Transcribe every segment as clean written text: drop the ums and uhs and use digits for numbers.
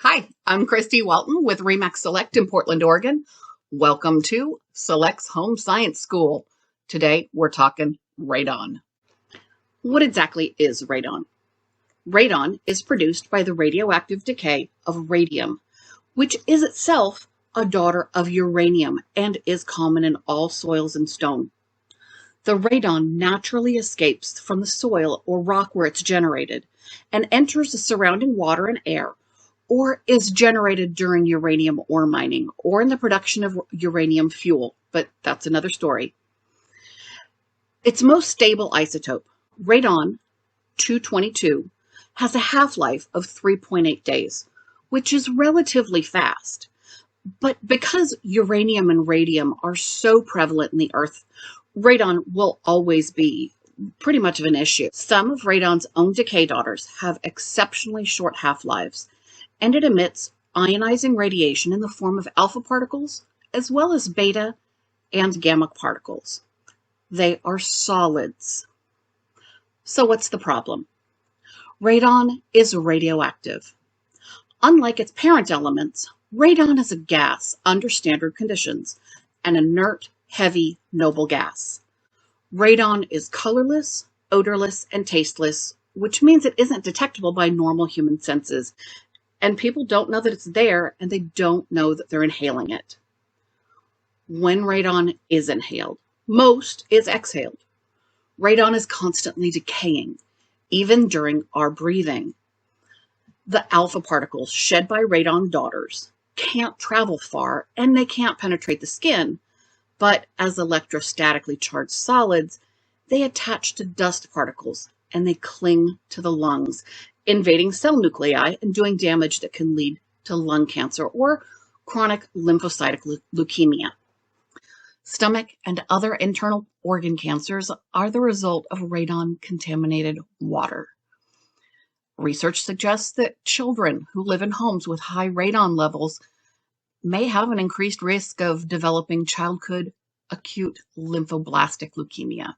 Hi, I'm Christy Welton with Remax Select in Portland, Oregon. Welcome to Select's Home Science School. Today we're talking radon. What exactly is radon? Radon is produced by the radioactive decay of radium, which is itself a daughter of uranium and is common in all soils and stone. The radon naturally escapes from the soil or rock where it's generated and enters the surrounding water and air, or is generated during uranium ore mining or in the production of uranium fuel, but that's another story. Its most stable isotope, radon 222, has a half-life of 3.8 days, which is relatively fast. But because uranium and radium are so prevalent in the Earth, radon will always be pretty much of an issue. Some of radon's own decay daughters have exceptionally short half-lives, and it emits ionizing radiation in the form of alpha particles, as well as beta and gamma particles. They are solids. So what's the problem? Radon is radioactive. Unlike its parent elements, radon is a gas under standard conditions, an inert, heavy, noble gas. Radon is colorless, odorless, and tasteless, which means it isn't detectable by normal human senses, and people don't know that it's there, and they don't know that they're inhaling it. When radon is inhaled, most is exhaled. Radon is constantly decaying, even during our breathing. The alpha particles shed by radon daughters can't travel far, and they can't penetrate the skin, but as electrostatically charged solids, they attach to dust particles, and they cling to the lungs, invading cell nuclei and doing damage that can lead to lung cancer or chronic lymphocytic leukemia. Stomach and other internal organ cancers are the result of radon-contaminated water. Research suggests that children who live in homes with high radon levels may have an increased risk of developing childhood acute lymphoblastic leukemia.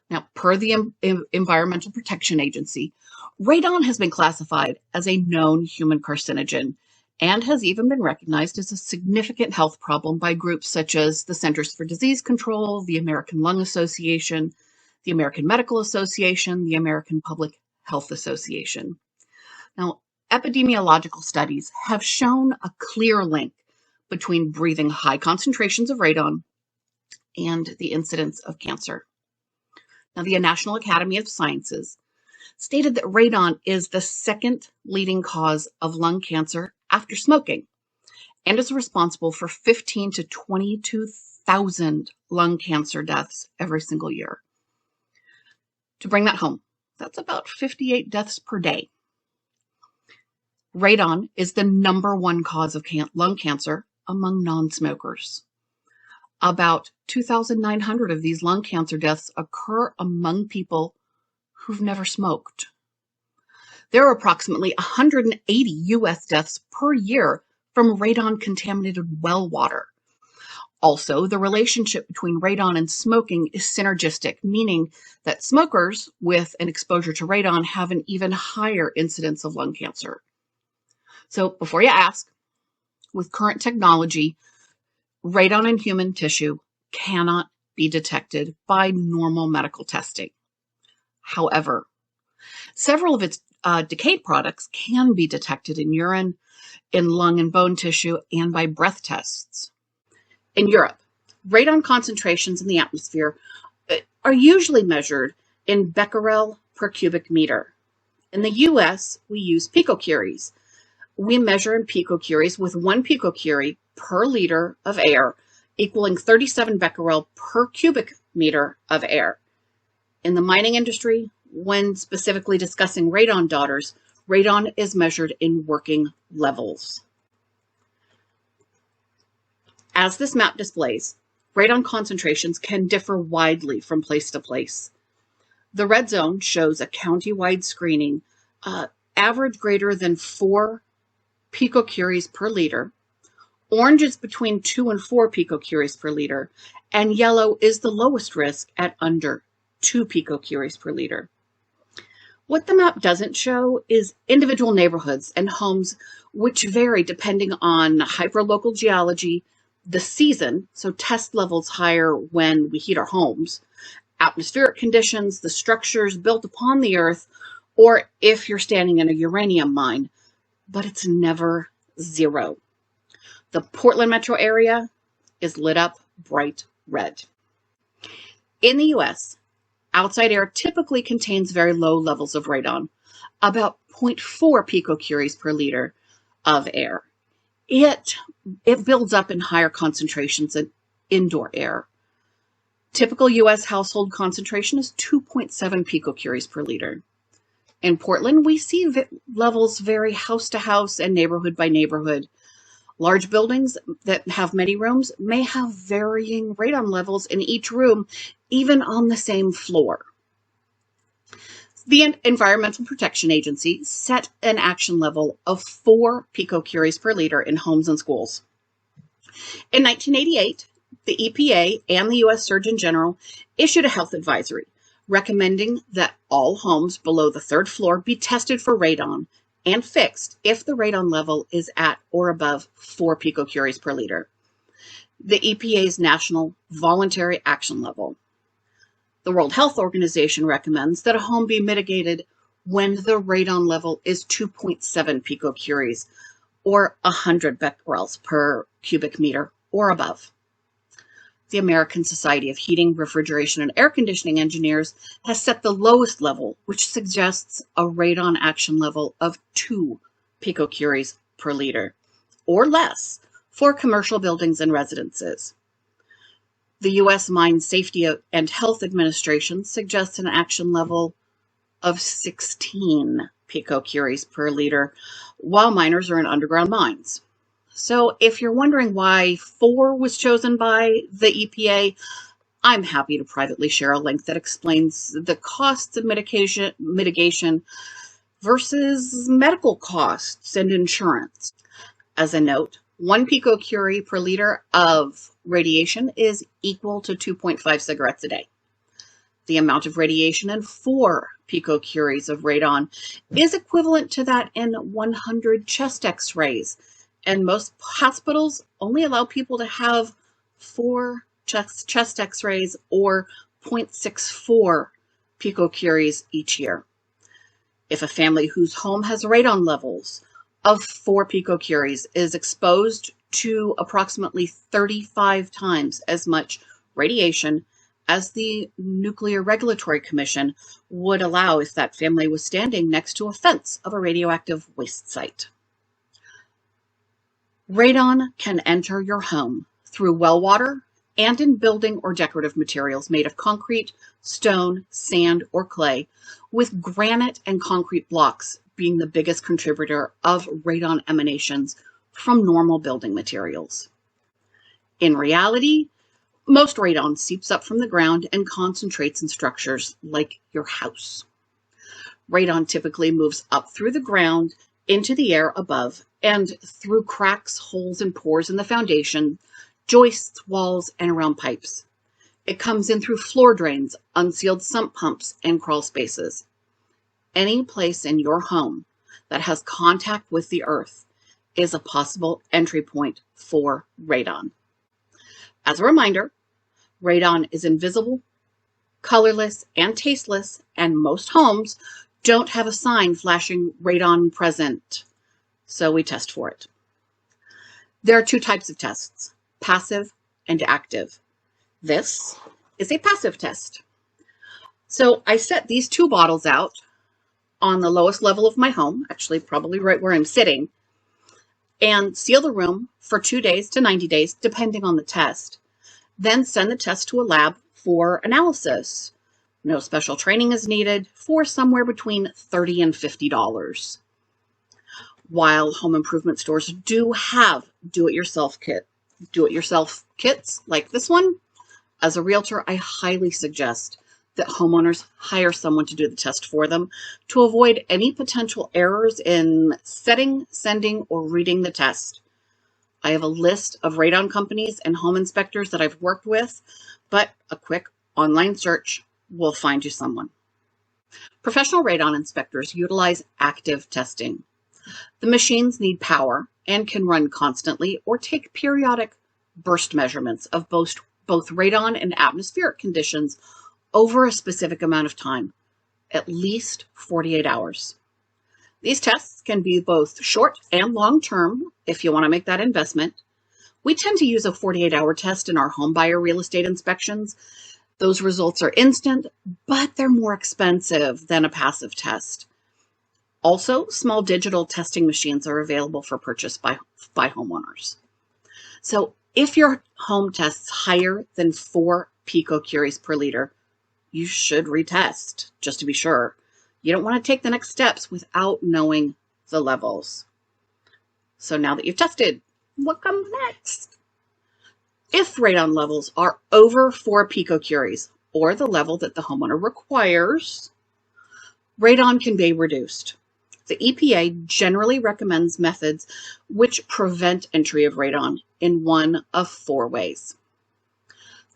Now, per the Environmental Protection Agency, radon has been classified as a known human carcinogen and has even been recognized as a significant health problem by groups such as the Centers for Disease Control, the American Lung Association, the American Medical Association, the American Public Health Association. Now, epidemiological studies have shown a clear link between breathing high concentrations of radon and the incidence of cancer. Now, the National Academy of Sciences stated that radon is the second leading cause of lung cancer after smoking and is responsible for 15 to 22,000 lung cancer deaths every single year. To bring that home, that's about 58 deaths per day. Radon is the number one cause of lung cancer among non-smokers. About 2,900 of these lung cancer deaths occur among people who've never smoked. There are approximately 180 U.S. deaths per year from radon-contaminated well water. Also, the relationship between radon and smoking is synergistic, meaning that smokers with an exposure to radon have an even higher incidence of lung cancer. So before you ask, with current technology, radon in human tissue cannot be detected by normal medical testing. However, several of its decayed products can be detected in urine, in lung and bone tissue, and by breath tests. In Europe, radon concentrations in the atmosphere are usually measured in becquerel per cubic meter. In the US, we use picocuries. We measure in picocuries with 1 picocurie per liter of air, equaling 37 becquerel per cubic meter of air. In the mining industry, when specifically discussing radon daughters, radon is measured in working levels. As this map displays, radon concentrations can differ widely from place to place. The red zone shows a county-wide screening, average greater than 4 picocuries per liter. Orange is between 2 and 4 picocuries per liter, and yellow is the lowest risk at under 2 picocuries per liter. What the map doesn't show is individual neighborhoods and homes, which vary depending on hyperlocal geology, the season, so test levels higher when we heat our homes, atmospheric conditions, the structures built upon the earth, or if you're standing in a uranium mine, but it's never zero. The Portland metro area is lit up bright red. In the US, outside air typically contains very low levels of radon, about 0.4 picocuries per liter of air. It builds up in higher concentrations in indoor air. Typical US household concentration is 2.7 picocuries per liter. In Portland, we see levels vary house to house and neighborhood by neighborhood. Large buildings that have many rooms may have varying radon levels in each room, even on the same floor. The Environmental Protection Agency set an action level of 4 picocuries per liter in homes and schools. In 1988, the EPA and the U.S. Surgeon General issued a health advisory recommending that all homes below the third floor be tested for radon and fixed if the radon level is at or above 4 picocuries per liter, the EPA's national voluntary action level. The World Health Organization recommends that a home be mitigated when the radon level is 2.7 picocuries, or 100 becquerels per cubic meter or above. The American Society of Heating, Refrigeration, and Air Conditioning Engineers has set the lowest level, which suggests a radon action level of 2 picocuries per liter, or less, for commercial buildings and residences. The U.S. Mine Safety and Health Administration suggests an action level of 16 picocuries per liter while miners are in underground mines. So if you're wondering why 4 was chosen by the EPA, I'm happy to privately share a link that explains the costs of mitigation versus medical costs and insurance. As a note, 1 picocurie per liter of radiation is equal to 2.5 cigarettes a day. The amount of radiation in 4 picocuries of radon is equivalent to that in 100 chest x-rays, and most hospitals only allow people to have 4 chest x-rays or 0.64 picocuries each year. If a family whose home has radon levels of 4 picocuries is exposed to approximately 35 times as much radiation as the Nuclear Regulatory Commission would allow if that family was standing next to a fence of a radioactive waste site. Radon can enter your home through well water and in building or decorative materials made of concrete, stone, sand, or clay, with granite and concrete blocks being the biggest contributor of radon emanations from normal building materials. In reality, most radon seeps up from the ground and concentrates in structures like your house. Radon typically moves up through the ground into the air above and through cracks, holes, and pores in the foundation, joists, walls, and around pipes. It comes in through floor drains, unsealed sump pumps, and crawl spaces. Any place in your home that has contact with the earth is a possible entry point for radon. As a reminder, radon is invisible, colorless, and tasteless, and most homes don't have a sign flashing radon present, so we test for it. There are 2 types of tests, passive and active. This is a passive test. So I set these 2 bottles out on the lowest level of my home, actually probably right where I'm sitting, and seal the room for 2 days to 90 days, depending on the test. Then send the test to a lab for analysis. No special training is needed, for somewhere between $30 and $50. While home improvement stores do have do-it-yourself kits like this one, as a realtor, I highly suggest that homeowners hire someone to do the test for them to avoid any potential errors in setting, sending, or reading the test. I have a list of radon companies and home inspectors that I've worked with, but a quick online search will find you someone. Professional radon inspectors utilize active testing. The machines need power and can run constantly or take periodic burst measurements of both radon and atmospheric conditions over a specific amount of time, at least 48 hours. These tests can be both short and long-term if you want to make that investment. We tend to use a 48-hour test in our home buyer real estate inspections. Those results are instant, but they're more expensive than a passive test. Also, small digital testing machines are available for purchase by homeowners. So if your home tests higher than 4 picocuries per liter, you should retest just to be sure. You don't want to take the next steps without knowing the levels. So now that you've tested, what comes next? If radon levels are over 4 picocuries, or the level that the homeowner requires, radon can be reduced. The EPA generally recommends methods which prevent entry of radon in one of 4 ways.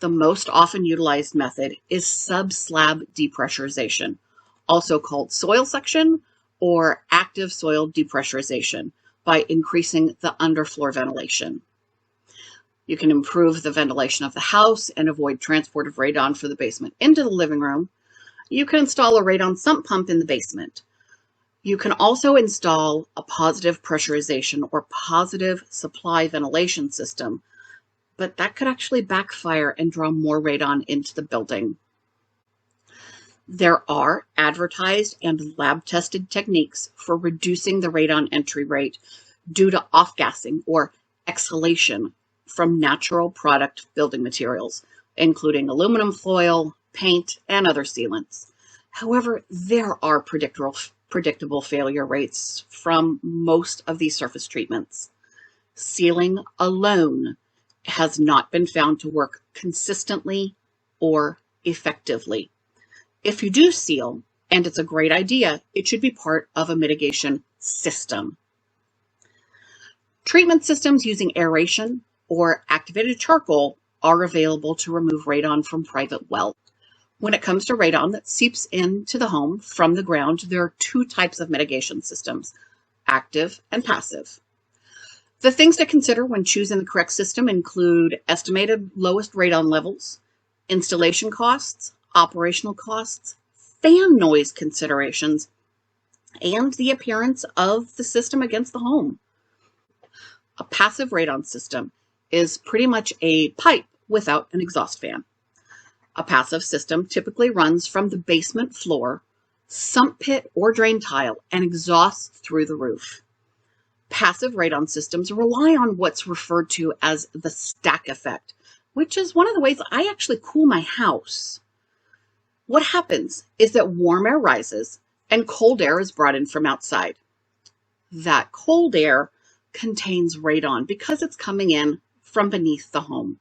The most often utilized method is subslab depressurization, also called soil suction or active soil depressurization, by increasing the underfloor ventilation. You can improve the ventilation of the house and avoid transport of radon from the basement into the living room. You can install a radon sump pump in the basement. You can also install a positive pressurization or positive supply ventilation system, but that could actually backfire and draw more radon into the building. There are advertised and lab-tested techniques for reducing the radon entry rate due to off-gassing or exhalation from natural product building materials, including aluminum foil, paint, and other sealants. However, there are predictable failure rates from most of these surface treatments. Sealing alone has not been found to work consistently or effectively. If you do seal, and it's a great idea, it should be part of a mitigation system. Treatment systems using aeration or activated charcoal are available to remove radon from private wells. When it comes to radon that seeps into the home from the ground, there are 2 types of mitigation systems, active and passive. The things to consider when choosing the correct system include estimated lowest radon levels, installation costs, operational costs, fan noise considerations, and the appearance of the system against the home. A passive radon system is pretty much a pipe without an exhaust fan. A passive system typically runs from the basement floor, sump pit, or drain tile and exhausts through the roof. Passive radon systems rely on what's referred to as the stack effect, which is one of the ways I actually cool my house. What happens is that warm air rises and cold air is brought in from outside. That cold air contains radon because it's coming in from beneath the home.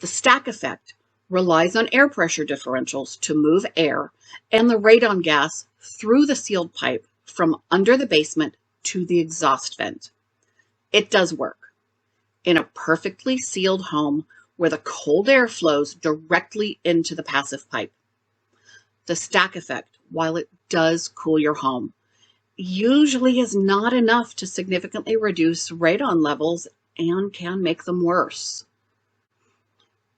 The stack effect relies on air pressure differentials to move air and the radon gas through the sealed pipe from under the basement to the exhaust vent. It does work. In a perfectly sealed home where the cold air flows directly into the passive pipe. The stack effect, while it does cool your home, usually is not enough to significantly reduce radon levels and can make them worse.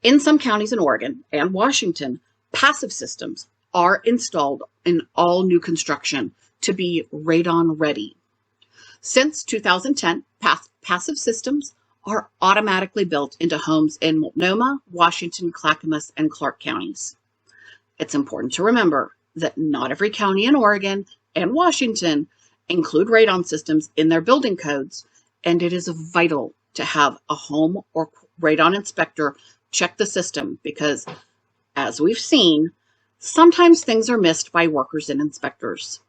In some counties in Oregon and Washington, passive systems are installed in all new construction to be radon ready. Since 2010, passive systems are automatically built into homes in Multnomah, Washington, Clackamas, and Clark counties. It's important to remember that not every county in Oregon and Washington include radon systems in their building codes, and it is vital to have a home or radon inspector check the system because, as we've seen, sometimes things are missed by workers and inspectors.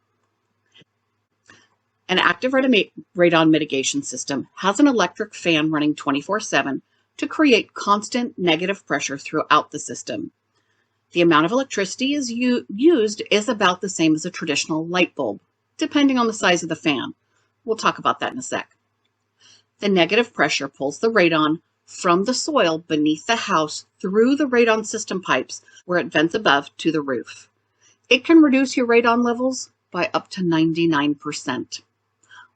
An active radon mitigation system has an electric fan running 24/7 to create constant negative pressure throughout the system. The amount of electricity used is about the same as a traditional light bulb, depending on the size of the fan. We'll talk about that in a sec. The negative pressure pulls the radon from the soil beneath the house through the radon system pipes where it vents above to the roof. It can reduce your radon levels by up to 99%.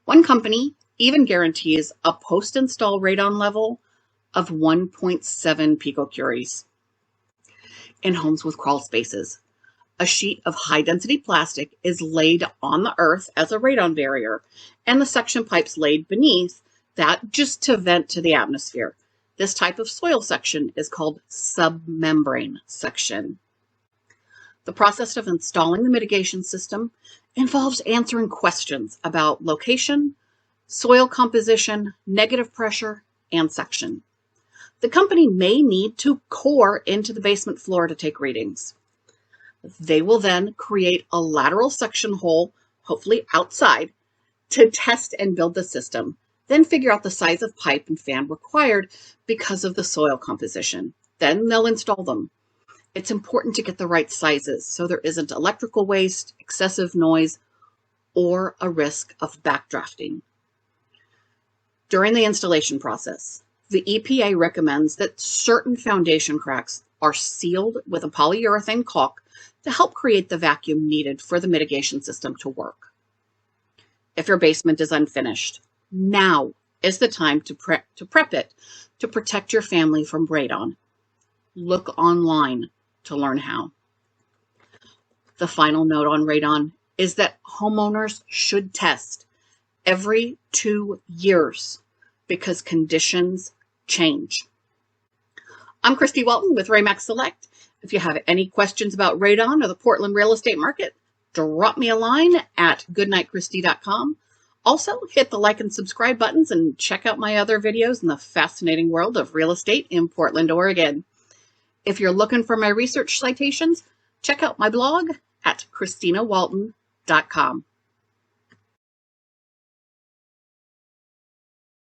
One company even guarantees a post-install radon level of 1.7 picocuries. In homes with crawl spaces, a sheet of high-density plastic is laid on the earth as a radon barrier, and the suction pipes laid beneath that just to vent to the atmosphere. This type of soil section is called submembrane section. The process of installing the mitigation system involves answering questions about location, soil composition, negative pressure, and section. The company may need to core into the basement floor to take readings. They will then create a lateral suction hole, hopefully outside, to test and build the system, then figure out the size of pipe and fan required because of the soil composition. Then they'll install them. It's important to get the right sizes so there isn't electrical waste, excessive noise, or a risk of backdrafting. During the installation process, the EPA recommends that certain foundation cracks are sealed with a polyurethane caulk to help create the vacuum needed for the mitigation system to work. If your basement is unfinished, now is the time to prep it to protect your family from radon. Look online to learn how. The final note on radon is that homeowners should test every 2 years because conditions change. I'm Christy Walton with Remax Select. If you have any questions about radon or the Portland real estate market, drop me a line at goodnightchristy.com. Also, hit the like and subscribe buttons and check out my other videos in the fascinating world of real estate in Portland, Oregon. If you're looking for my research citations, check out my blog at christinawalton.com.